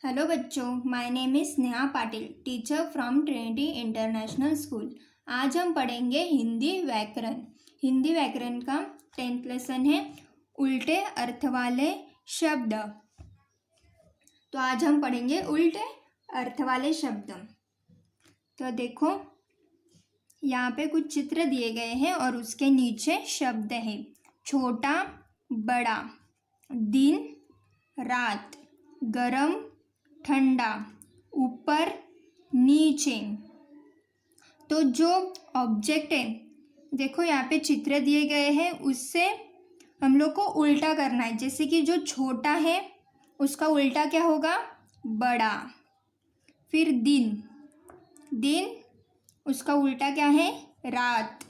Hello बच्चों, my name is Sneha Patil, teacher from Trinity international school. आज हम पढ़ेंगे हिंदी व्याकरण। हिंदी व्याकरण का 10th लेसन है उल्टे अर्थ वाले शब्द। तो आज हम पढ़ेंगे उल्टे अर्थ वाले शब्द। तो देखो, यहाँ पे कुछ चित्र दिए गए हैं और उसके नीचे शब्द है। छोटा, बड़ा, दिन, रात, गरम, ठंडा, ऊपर, नीचे। तो जो ऑब्जेक्ट है, देखो यहाँ पे चित्र दिए गए हैं, उससे हम लोग को उल्टा करना है। जैसे कि जो छोटा है उसका उल्टा क्या होगा? बड़ा। फिर दिन, दिन उसका उल्टा क्या है? रात।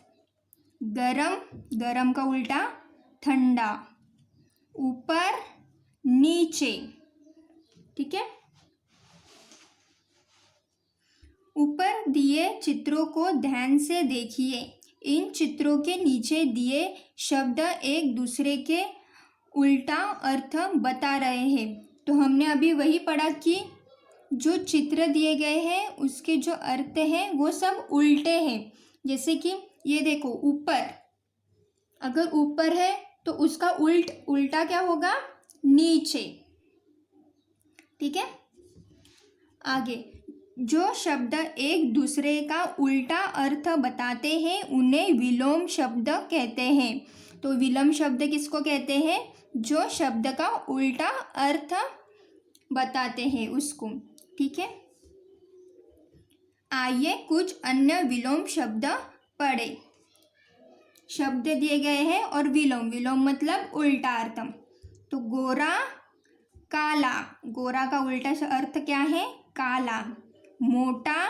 गरम, गरम का उल्टा ठंडा। ऊपर, नीचे। ठीक है। ऊपर दिए चित्रों को ध्यान से देखिए। इन चित्रों के नीचे दिए शब्द एक दूसरे के उल्टा अर्थ बता रहे हैं। तो हमने अभी वही पढ़ा कि जो चित्र दिए गए हैं उसके जो अर्थ हैं वो सब उल्टे हैं। जैसे कि ये देखो, ऊपर, अगर ऊपर है तो उसका उल्टा क्या होगा? नीचे। ठीक है। आगे, जो शब्द एक दूसरे का उल्टा अर्थ बताते हैं उन्हें विलोम शब्द कहते हैं। तो विलोम शब्द किसको कहते हैं? जो शब्द का उल्टा अर्थ बताते हैं उसको। ठीक है। आइए कुछ अन्य विलोम शब्द पढ़े। शब्द दिए गए हैं और विलोम, विलोम मतलब उल्टा अर्थ। तो गोरा, काला, गोरा का उल्टा अर्थ क्या है? काला। मोटा,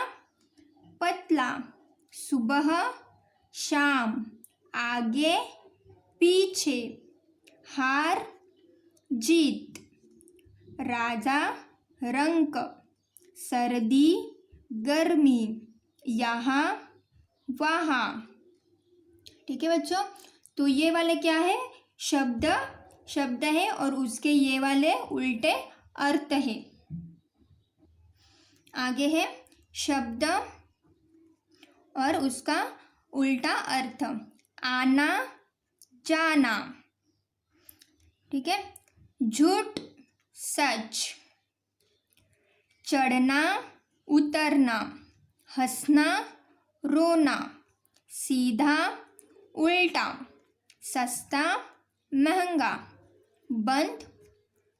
पतला, सुबह, शाम, आगे, पीछे, हार, जीत, राजा, रंक, सर्दी, गर्मी, यहाँ, वहाँ। ठीक है बच्चों। तो ये वाले क्या है? शब्द है और उसके ये वाले उल्टे अर्थ है। आगे है शब्द और उसका उल्टा अर्थ। आना, जाना। ठीक है। झूठ, सच। चढ़ना, उतरना। हंसना, रोना। सीधा, उल्टा। सस्ता, महंगा। बंद,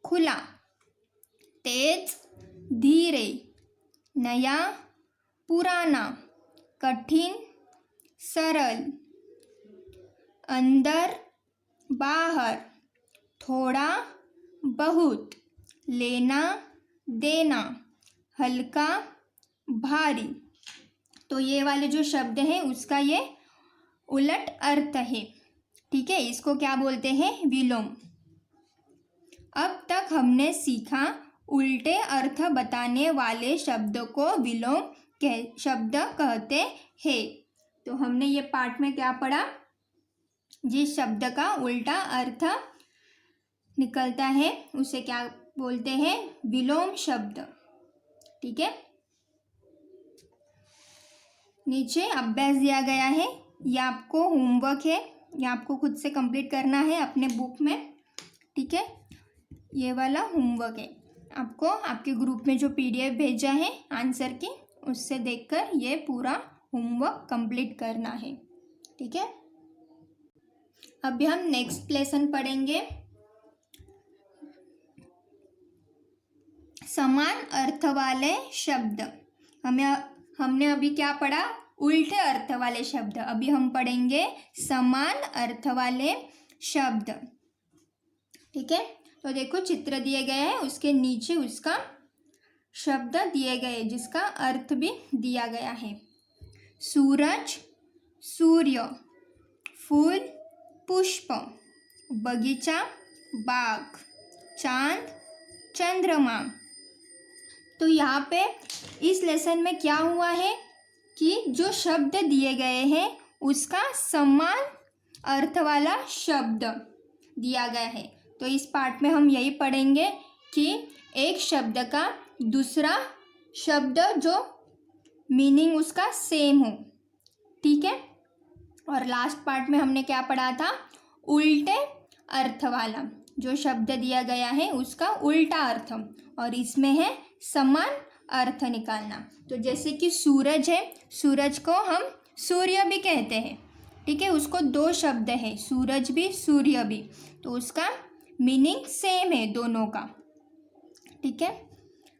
खुला। तेज, धीरे। नया, पुराना। कठिन, सरल। अंदर, बाहर। थोड़ा, बहुत। लेना, देना। हल्का, भारी। तो ये वाले जो शब्द हैं उसका ये उलट अर्थ है। ठीक है। इसको क्या बोलते हैं? विलोम। अब तक हमने सीखा उल्टे अर्थ बताने वाले शब्द को विलोम शब्द कहते हैं। तो हमने ये पाठ में क्या पढ़ा? जिस शब्द का उल्टा अर्थ निकलता है उसे क्या बोलते हैं? विलोम शब्द। ठीक है। नीचे अभ्यास दिया गया है, ये आपको होमवर्क है, ये आपको खुद से कंप्लीट करना है अपने बुक में। ठीक है। ये वाला होमवर्क है। आपको आपके ग्रुप में जो PDF भेजा है आंसर की, उससे देखकर ये पूरा होमवर्क कंप्लीट करना है। ठीक है। अभी हम नेक्स्ट लेसन पढ़ेंगे। समान अर्थ वाले शब्द। हमने अभी क्या पढ़ा? उल्टे अर्थ वाले शब्द। अभी हम पढ़ेंगे समान अर्थ वाले शब्द। ठीक है। तो देखो, चित्र दिए गए हैं, उसके नीचे उसका शब्द दिए गए जिसका अर्थ भी दिया गया है। सूरज, सूर्य। फूल, पुष्प। बगीचा, बाग। चांद, चंद्रमा। तो यहाँ पे इस लेसन में क्या हुआ है कि जो शब्द दिए गए हैं उसका समान अर्थ वाला शब्द दिया गया है। तो इस पाठ में हम यही पढ़ेंगे कि एक शब्द का दूसरा शब्द जो मीनिंग उसका सेम हो, ठीक है। और लास्ट पार्ट में हमने क्या पढ़ा था, उल्टे अर्थ वाला, जो शब्द दिया गया है उसका उल्टा अर्थ, और इसमें है समान अर्थ निकालना। तो जैसे कि सूरज है, सूरज को हम सूर्य भी कहते हैं, ठीक है, उसको दो शब्द है, सूरज भी सूर्य भी, तो उसका मीनिंग सेम है दोनों का, ठीक है।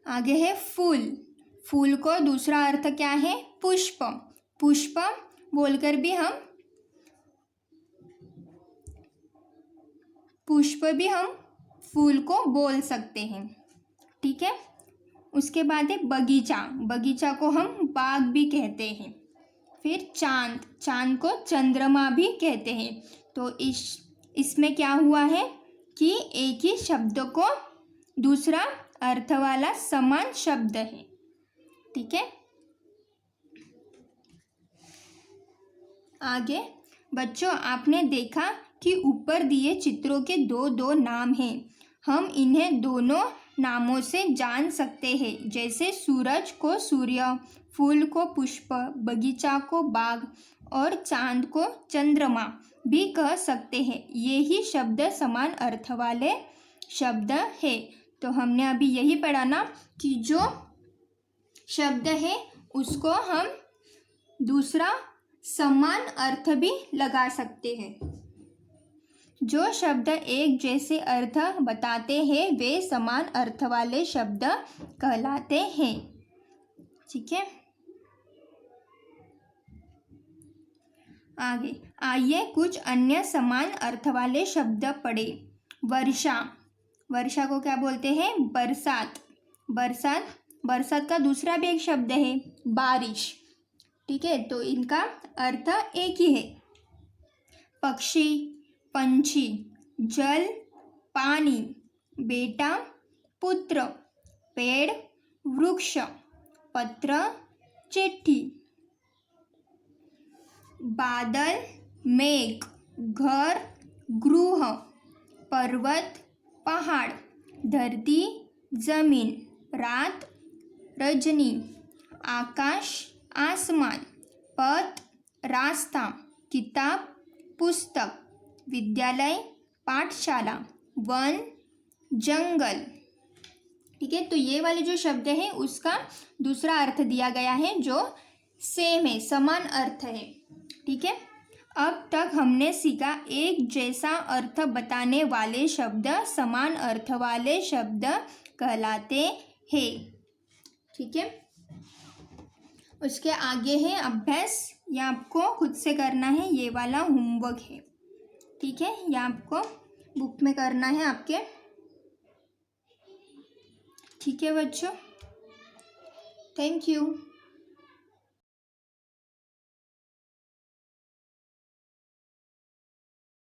आगे है फूल, फूल को दूसरा अर्थ क्या है, पुष्प, पुष्प बोलकर भी हम फूल को बोल सकते हैं, ठीक है। उसके बाद है बगीचा, बगीचा को हम बाग भी कहते हैं। फिर चांद, चांद को चंद्रमा भी कहते हैं। तो इसमें क्या हुआ है कि एक ही शब्द को दूसरा अर्थ वाला समान शब्द है, ठीक है। आगे बच्चों, आपने देखा कि ऊपर दिए चित्रों के दो दो नाम हैं। हम इन्हें दोनों नामों से जान सकते हैं, जैसे सूरज को सूर्य, फूल को पुष्प, बगीचा को बाग और चांद को चंद्रमा भी कह सकते हैं। ये ही शब्द समान अर्थ वाले शब्द है। तो हमने अभी यही पढ़ा ना कि जो शब्द है उसको हम दूसरा समान अर्थ भी लगा सकते हैं। जो शब्द एक जैसे अर्थ बताते हैं वे समान अर्थ वाले शब्द कहलाते हैं, ठीक है। आगे आइए कुछ अन्य समान अर्थ वाले शब्द पढ़े। वर्षा, वर्षा को क्या बोलते हैं, बरसात, बरसात, बरसात का दूसरा भी एक शब्द है बारिश, ठीक है। तो इनका अर्थ एक ही है। पक्षी, पंछी, जल, पानी, बेटा, पुत्र, पेड़, वृक्ष, पत्र, चिट्ठी, बादल, मेघ, घर, गृह, पर्वत, पहाड़, धरती, जमीन, रात, रजनी, आकाश, आसमान, पथ, रास्ता, किताब, पुस्तक, विद्यालय, पाठशाला, वन, जंगल, ठीक है। तो ये वाले जो शब्द है उसका दूसरा अर्थ दिया गया है जो सेम है, समान अर्थ है, ठीक है। अब तक हमने सीखा एक जैसा अर्थ बताने वाले शब्द समान अर्थ वाले शब्द कहलाते हैं, ठीक है। उसके आगे है अभ्यास, ये आपको खुद से करना है, ये वाला होमवर्क है, ठीक है। ये आपको बुक में करना है आपके, ठीक है बच्चों, थैंक यू।